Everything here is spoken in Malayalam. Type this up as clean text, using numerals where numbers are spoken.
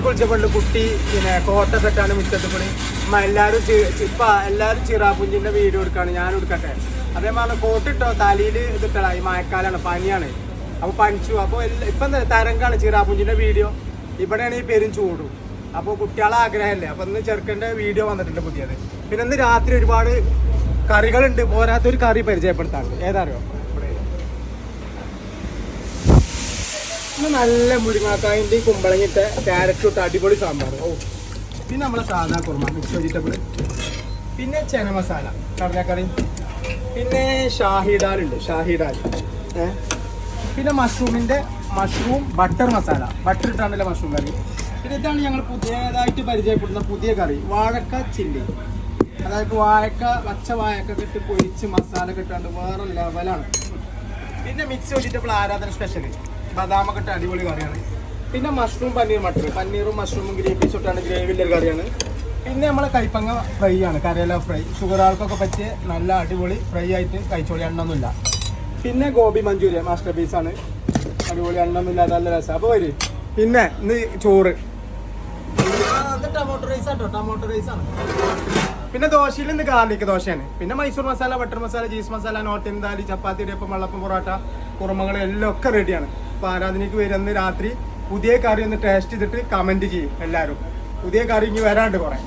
കുളിച്ചപ്പണ്ട് കുട്ടി പിന്നെ കോട്ടൊക്കെ ഇട്ടാണ് മുറ്റത്ത് കൂടി എല്ലാവരും എല്ലാവരും ചിറാപുഞ്ചിന്റെ വീഡിയോ എടുക്കാണ്, ഞാൻ എടുക്കട്ടെ. അതേമാതിരി കോട്ടിട്ടോ തലയിൽ ഇതിട്ടടാ, ഈ മഴക്കാലാണ്, പനിയാണ്. അപ്പൊ പനിച്ചു. അപ്പൊ ഇപ്പൊ തരംഗാണ് ചിറാപുഞ്ചിന്റെ വീഡിയോ. ഇവിടെയാണ് ഈ പേരും ചൂടും. അപ്പോൾ കുട്ടികളെ ആഗ്രഹമല്ലേ. അപ്പൊ ഇന്ന് ചെറുക്കൻ്റെ വീഡിയോ വന്നിട്ടുണ്ട് പുതിയത്. പിന്നെ ഇന്ന് രാത്രി ഒരുപാട് കറികളുണ്ട്. പോരാത്തൊരു കറി പരിചയപ്പെടുത്താറുണ്ട്. ഏതാറിയോ? ഇന്ന് നല്ല മുരിങ്ങാക്കായൻ്റെ കുമ്പളങ്ങിട്ട് ക്യാരറ്റ് ഇട്ട് അടിപൊളി സാമ്പാർ. പിന്നെ നമ്മളെ സാധാ കുറുമ, മിക്സ് വെജിറ്റബിൾ, പിന്നെ ചന മസാല, കടലക്കറി, പിന്നെ ഷാഹിദാൽ ഉണ്ട്, ഷാഹിദാൽ. പിന്നെ മഷ്റൂം ബട്ടർ മസാല, ബട്ടർ ഇട്ടാണല്ലോ മഷ്റൂം കറി. പിന്നെ ഇതാണ് ഞങ്ങൾ പുതിയതായിട്ട് പരിചയപ്പെടുന്ന പുതിയ കറി, വാഴക്ക ചില്ലി. അതായത് പച്ച വാഴക്ക ഇട്ട് പൊരിച്ച് മസാല കിട്ടാണ്ട് വേറെ ലെവലാണ്. പിന്നെ മിക്സ് വെജിറ്റബിൾ ആരാധന സ്പെഷ്യൽ ബദാമൊക്കെ ഇട്ട് അടിപൊളി കറിയാണ്. പിന്നെ മഷ്റൂം പനീറും മഷ്റൂമും ഗ്രീൻ പീസ് ഇട്ടാണ് ഗ്രേവിൻ്റെ കറിയാണ്. പിന്നെ നമ്മളെ കൈപ്പങ്ങ ഫ്രൈ ആണ്, കരേല ഫ്രൈ. ഷുഗർ ആൾക്കൊക്കെ പറ്റിയ നല്ല അടിപൊളി ഫ്രൈ ആയിട്ട് കഴിച്ചോളി, എണ്ണൊന്നുമില്ല. പിന്നെ ഗോബി മഞ്ചൂരിയൻ മാസ്റ്റർ പീസാണ്, അടിപൊളി, എണ്ണൊന്നുമില്ലാതെ നല്ല രസം. അപ്പോൾ വരും. പിന്നെ ഇന്ന് ചോറ്, ടൊമാറ്റോ റൈസാണ്. പിന്നെ ദോശയിൽ ഇന്ന് ഗാർലിക് ദോശയാണ്. പിന്നെ മൈസൂർ മസാല, ബട്ടർ മസാല, ചീസ് മസാല, നോട്ടിൻ ദാലി, ചപ്പാത്തി, ഇടിയപ്പം, വെള്ളപ്പം, പൊറോട്ട, കുറുമകൾ എല്ലാം ഒക്കെ റെഡിയാണ്. അപ്പോൾ ആരാധനയ്ക്ക് വരുന്ന രാത്രി പുതിയ കറി ഒന്ന് ടേസ്റ്റ് ചെയ്തിട്ട് കമൻറ്റ് ചെയ്യും എല്ലാവരും. പുതിയ കറി ഇനി വരാണ്ട് കുറേ.